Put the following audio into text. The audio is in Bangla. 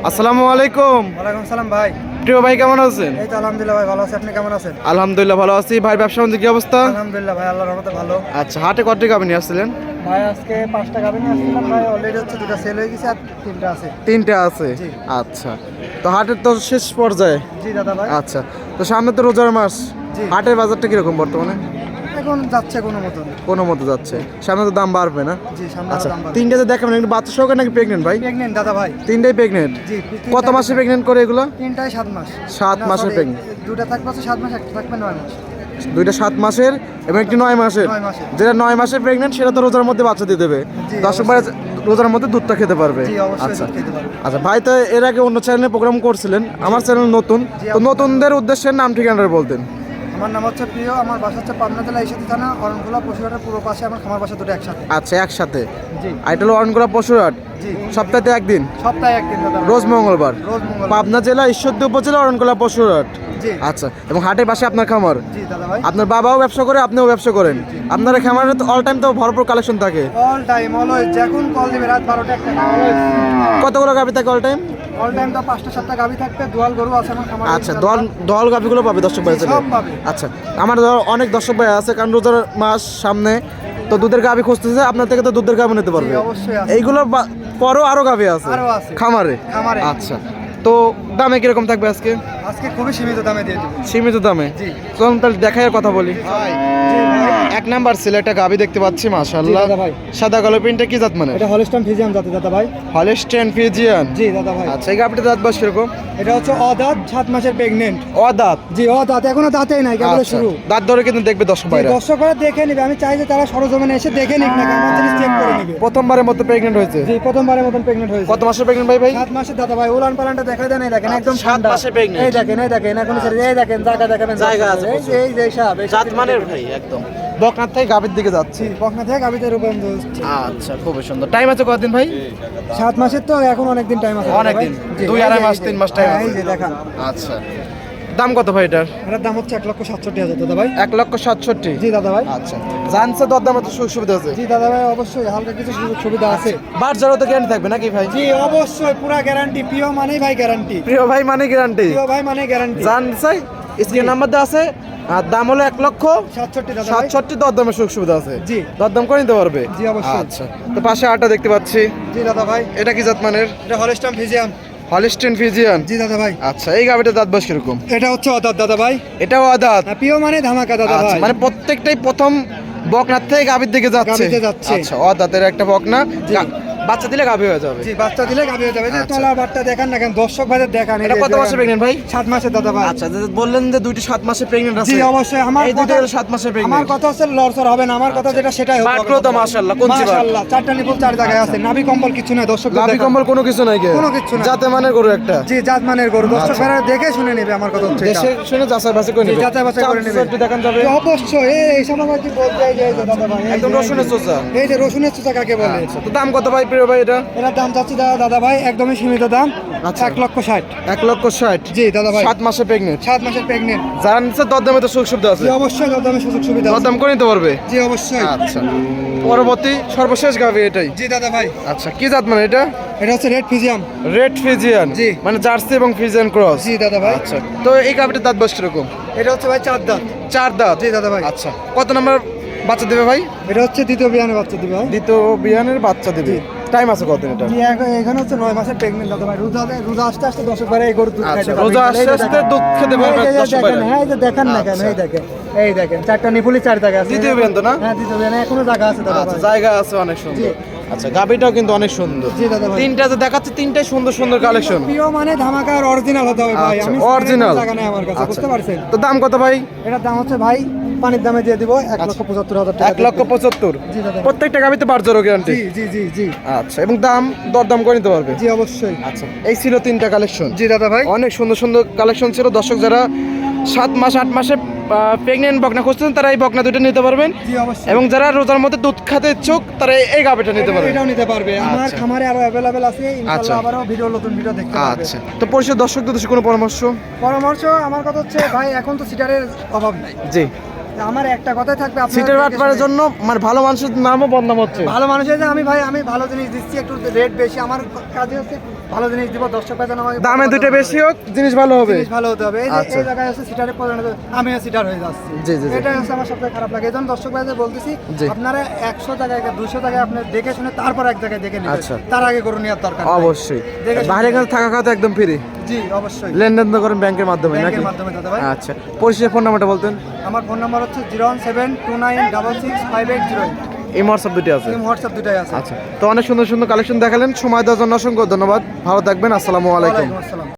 আসসালামু আলাইকুম। ওয়ালাইকুম সালাম ভাই। প্রিয় ভাই কেমন আছেন? এই তো আলহামদুলিল্লাহ ভাই ভালো আছি, আপনি কেমন আছেন? আলহামদুলিল্লাহ ভালো আছি। ভাই ব্যবসা বাণিজ্য কি অবস্থা? আলহামদুলিল্লাহ ভাই আল্লাহর রহমতে ভালো। আচ্ছা, হাটে কত টাকা নিয়ে আসছিলেন? ভাই আজকে 5টা গাভী নিয়ে আসছিলাম ভাই, অলরেডি হচ্ছে 2টা সেল হয়ে গেছে আর 3টা আছে। 3টে আছে। জি। আচ্ছা, তো হাটের তো শেষ পর্যায়ে। জি দাদা ভাই। আচ্ছা, তো সামনে তো রোজার মাস, জি। হাটের বাজারটা কিরকম বর্তমানে? এখন যাচ্ছে কোনো মতন। কোনো মতো যাচ্ছে, সামনে তো দাম বাড়বে না? জি সামনে আচ্ছা, দাম বাড়বে। 3টে যে দেখাবেন এগুলো বাচ্চা সহকারে নাকি প্রেগনেন্ট ভাই? প্রেগনেন্ট দাদা ভাই। 3টাই প্রেগনেন্ট? জি। কত মাসে প্রেগনেন্ট করে এগুলো? 3টাই 7 মাস। 7 না, মাসের sorry, pregnant। 2টা থাকবে 7 মাস, একটা থাকবে 9 মাস। 2টা 7 মাসের এবং একটি 9 মাসের। 9 মাসের। যেটা 9 মাসের প্রেগনেন্ট সেটা তো রোজার মধ্যে বাচ্চা দিয়ে দেবে। জি, দর্শক ভাই রোজার মধ্যে দুধটা খেতে পারবে। জি অবশ্যই আচ্ছা দুধ খেতে পারবে। আচ্ছা ভাই, তো এর আগে অন্য চ্যানেলে প্রোগ্রাম করছিলেন, আমার চ্যানেল নতুন, তো নতুনদের উদ্দেশ্যে নাম ঠিকানাটা বলতেন। আমার নাম হচ্ছে প্রিয়, আমার বাসা হচ্ছে পাবনা জেলা ঈশ্বরদী থানা, অরণখোলা পশুহাটের পুরো পাশে আমার খামার বাসা, দুটো একসাথে। আচ্ছা, একসাথে। জি আইটাল অরণকুলা পশুরহাট, জি। সপ্তাহে একদিন, সপ্তাহে একদিন দাদা ভাই। রোজ মঙ্গলবার। রোজ মঙ্গলবার। পাবনা জেলা ঈশ্বরদী উপজেলা অরণকুলা পশুরহাট। জি আচ্ছা, এবং হাটের পাশে আপনার খামার। জি দাদা ভাই। আপনার বাবাও ব্যবসা করে, আপনিও ব্যবসা করেন। আপনার খামারে তো অল টাইম তো ভরপুর কালেকশন থাকে। অল টাইম অলওয়েজ, যখন কল দিবে রাত 12টা একটা অলওয়েজ। কতগুলো গাভি থাকে অল টাইম? অল টাইম তো 5টা 7টা গাভী থাকবে, দোয়াল গরু আছে আমার খামারে। আচ্ছা, দল দল গাভিগুলো পাবে দর্শক ভাই? জি, সব পাবে। আচ্ছা, আমার অনেক দর্শক ভাই আছে, কারণ রোজার মাস সামনে, তো দুধের গাভি খুঁজতেছে, আপনার থেকে তো দুধের গাভি নিতে পারবে। জি, অবশ্যই আছে। এইগুলো পরও আরো গাভি আছে আরো আছে। খামারে। খামারে। আচ্ছা, তো দামে কিরকম থাকবে আজকে? আজকে খুবই সীমিত দামে দিয়ে দেবো। সীমিত দামে? জি। চলুন তাহলে দেখাই কথা বলি। জি ভাই। এক নাম্বার ছিল একটা গাভি দেখতে পাচ্ছি, মাশাআল্লাহ, জি দাদা ভাই। সাদা কালো প্রিন্টটা কি জাত মানে? এটা হলস্টাইন ফিজিয়ান জাতের দাদা ভাই। Holstein Friesian. জি দাদা ভাই। আচ্ছা, এই গাভিটা দাঁত বয়স কিরকম? এটা হচ্ছে অদাঁত 7 মাসের প্রেগনেন্ট। অদাঁত? জি অদাঁত, এখনো দাঁতেই নাই, কেবল আচ্ছা, শুরু। দাঁত ধরে কিন্তু দেখবে দর্শক জি, ভাইরা। দর্শকরা দেখে নেবে, আমি চাই যে তারা সরজমিনে এসে দেখে নিক না, আমার জিনিস চেক করে নেবে। প্রথমবারের মতো প্রেগনেন্ট হয়েছে? জি প্রথমবারের মতন প্রেগনেন্ট হয়েছে। কত মাসের প্রেগনেন্ট ভাই? 7 মাসের দাদা ভাই। উলান পালানটা দেখা দেন, এই দেখেন একদম 7 ঠান্ডা। মাসে pregnant। এই দেখেন, এই দেখেন, এখন এই দেখেন জায়গা দেখাবেন। জায়গা আছে এই যে এই যে সাহেব, এই জাত মানের ভাই একদম বকনার থেকে গাভীর দিকে যাচ্ছি। বকনা থেকে গাবিতে রূপান্তর হচ্ছে। আচ্ছা, খুবই সুন্দর। টাইম আছে কতদিন ভাই? 7 মাসের তো এখন অনেকদিন টাইম আছে। অনেক দিন, 2-2.5 মাস 3 মাস টাইম হ্যাঁ, আছে। এই যে দেখান। আচ্ছা, দাম কত ভাই এটার? এটার দাম হচ্ছে 1,67,000 দাদা ভাই। 1,67,000? জি দাদা ভাই। আচ্ছা, জানছে দরদামে তো সুযোগ সুবিধা আছে? জি দাদা ভাই, অবশ্যই হালকা কিছু সুযোগ সুবিধা আছে। বাজারও তো গ্যারান্টি থাকবে নাকি ভাই? জি অবশ্যই, পুরা গ্যারান্টি। প্রিয় মানেই ভাই গ্যারান্টি। প্রিয় ভাই মানে গ্যারান্টি? প্রিয় ভাই মানে গ্যারান্টি। জানছে স্ক্রিন নাম্বার দেওয়া আছে, আর দাম হলো 67 দাদা ভাই। 1,67,000, দরদামের সুযোগ সুবিধা আছে। জি। দরদাম করে নিতে পারবে? জি, অবশ্যই। আচ্ছা, তো পাশে আটটা দেখতে পাচ্ছি, জি দাদা ভাই। এটা কি জাত মানের? এটা হলস্টাইন ফিজিয়ান। Holstein Friesian? জি দাদা ভাই। আচ্ছা, এই গাভিটার দাঁত বয়স কিরকম? এটা হচ্ছে অদাঁত দাদা ভাই। এটাও আদাত? আর প্রিয় মানে ধামাকা দাদা আচ্ছা, ভাই। মানে প্রত্যেকটাই প্রথম বকনার থেকে গাভীর দিকে যাচ্ছে? গাভীতে যাচ্ছে। আচ্ছা, অদাতের একটা বকনা, জি। বাচ্চা দিলে গাভী হয়ে যাবে। জি, বাচ্চা দিলে গাভী হয়ে যাবে। এই যে আচ্ছা। তলা বাটটা দেখান না কেন, দর্শক ভাইদের দেখান। এটা কত মাসে প্রেগনেন্ট ভাই? 7 মাসের দাদা ভাই। আচ্ছা, যে বললেন যে দুইটি 7 মাসে প্রেগনেন্ট আছে? জি অবশ্যই। আমার এই দুইটা কথা, হলো 7 মাসে আমার প্রেগনেন্ট? কথা হচ্ছে লড়চড় হবে না, আমার কথা যেটা সেটাই হবে। বাটগুলো তো মাশাআল্লাহ, কোন চিবা? মাশাআল্লাহ, 4টা নিপুল 4 জায়গায় আছে। নাভি কম্বল কিছু নাই, দর্শক লাভি কম্বল কোনো কিছু নাই কে? কোনো কিছু নাই। যাতে মানে গরু একটা। জি জাত মানের গরু, দর্শক আচ্ছা। ভাইরা দেখে শুনে নেবে, আমার কথা হচ্ছে এটা। দেশে শুনে যাচাই বাছাই করে জি, নেবে। যাচাই বাছাই করে নেবে। একটু দেখান যাবে? জি, অবশ্যই। এই সময় কি বলতে এই যে দাদা ভাই, এই একদম যে- রসুনের চোষা। এই যে রসুনের চোষা কাকে বলে। আচ্ছা, তো দাম কত ভাই প্রিয় ভাই এটা? এটার দাম চাচ্ছি দাদা ভাই একদমই সীমিত দাম, আচ্ছা। 1,60,000। 1,60,000? জি দাদা ভাই। 7 মাসে প্রেগনেন্ট? 7 মাসের প্রেগনেন্ট। যারা নিচ্ছে দরদামে তো সুযোগ সুবিধা আছে? জি অবশ্যই দরদামের সুযোগ সুবিধা আছে। দরদাম করে নিতে পারবে? জি অবশ্যই। আচ্ছা, পরবর্তী সর্বশেষ গাভি এটাই? জি দাদা ভাই। আচ্ছা, কি জাত মানে এটা? এটা হচ্ছে রেড ফিজিয়াম। Red Friesian? জি। মানে জার্সি এবং ফ্রিজিয়ান ক্রস? জি দাদা ভাই। আচ্ছা, তো এই গাভিটার দাঁত বয়স কিরকম? এটা হচ্ছে ভাই 4 দাঁত। 4 দাঁত? জি দাদা ভাই। আচ্ছা, কত নম্বর বাচ্চা দেবে ভাই? এটা হচ্ছে দ্বিতীয় বিয়ানের বাচ্চা দিবে ভাই। দ্বিতীয় বিয়ানের বাচ্চা দেবে। টাইম আছে কতদিন এটা? জি এখানে হচ্ছে 9 মাসের প্রেগনেন্ট দাদা ভাই। রোজা আসতে আসতে দর্শক ভাই এই গরু দুধ আচ্ছা, খাইতে পারবে। রোজা আসতে আসতে দুধ খেতে পারবে এই যে দর্শক দেখেন, ভাইরা। হ্যাঁ এই যে দেখেন না কেন, আচ্ছা। এই দেখেন, এই দেখেন 4টা নিপুলি 4 জায়গা আছে। দ্বিতীয় বিয়ান তো না? হ্যাঁ দ্বিতীয় বিয়ানে এখনো জায়গা আছে দাদা আচ্ছা, ভাই। জায়গা আছে অনেক সুন্দর। আচ্ছা, গাভিটাও কিন্তু অনেক সুন্দর। জি দাদা ভাই। তিনটা যে দেখাচ্ছে, তিনটাই সুন্দর সুন্দর কালেকশন। প্রিয় মানে ধামাকা আর অরিজিনাল হতে হবে ভাই। আচ্ছা, আমি অরিজিনাল জায়গা নেই আমার কাছে, বুঝতে পারছেন? তো দাম কত ভাই? এটার দাম হচ্ছে ভাই পানির দামে দিয়ে দিব 1,75,000 টাকা। 1,75,000? জি দাদা ভাই। প্রত্যেকটা গাভিতে বারজোর গ্যারান্টি? জি জি জি জি আচ্ছা, এবং দাম দরদাম করে নিতে পারবে? জি অবশ্যই। আচ্ছা, এই ছিল 3টা কালেকশন। জি দাদা ভাই। অনেক সুন্দর সুন্দর কালেকশন ছিল। দর্শক যারা 7 মাস 8 মাসে প্রেগনেন্ট বকনা খুঁজছেন, তারা এই বকনা দুটো নিতে পারবেন। জি অবশ্যই। এবং যারা রোজার মধ্যে দুধ খেতে ইচ্ছুক, তারা এই গাভিটা নিতে পারবেন। এটাও নিতে পারবে। আমার আচ্ছা। খামারে আরো अवेलेबल আছে, আচ্ছা। ইনশাআল্লাহ আবারও নতুন ভিডিও দেখতে পারবে। আচ্ছা, তো পরিষদ দর্শকদের উদ্দেশ্যে কোনো পরামর্শ? পরামর্শ আমার কথা হচ্ছে ভাই, এখন তো সিটারের অভাব নাই। জি। আমার একটা কথাই থাকবে, আপনারা সিটের দেখে বাটপারের শুনে- জন্য মানে ভালো মানুষের নামও বদনাম হচ্ছে। ভালো মানুষের যে আমি ভাই আমি ভালো জিনিস দিচ্ছি, একটু রেট বেশি, আমার কাজে হচ্ছে ভালো জিনিস দিব, দর্শক ভাই যেন আমাকে দামে দুটো বেশি হোক, জিনিস ভালো হবে। জিনিস ভালো হতে হবে। এই যে আচ্ছা। এই জায়গায় হচ্ছে সিটারে পরিণত, আমিও সিটার হয়ে যাচ্ছি, জি, জি, জি। এটা হচ্ছে আমার সবথেকে খারাপ লাগে। এই জন্য দর্শক ভাইদের বলতেছি, জি। আপনারা 100 জায়গায় 200 জায়গায় আপনি দেখে শুনে তারপর এক জায়গায় দেখে নেবেন, আচ্ছা। তার আগে গরু নেওয়ার দরকার নেই। অবশ্যই দেখে শুনে বাইরে কাছে থাকা খাওয়া তো একদম ফ্রি, জি অবশ্যই, লেনদেন তো করেন ব্যাংকের মাধ্যমে নাকি? ব্যাংকের মাধ্যমে দাদা ভাই। আচ্ছা, পরিশেষে ফোন নাম্বারটা বলতেন। আমার ফোন নাম্বার হচ্ছে 01729665808। এই হোয়াটসঅ্যাপ দুটি আছে। হোয়াটসঅ্যাপ দুটাই আছে। আচ্ছা, তো অনেক সুন্দর সুন্দর কালেকশন দেখালেন, সময় দেওয়ার জন্য অসংখ্য ধন্যবাদ। ভালো থাকবেন, আসসালামু আলাইকুম। ওয়ালাইকুম আসসালাম।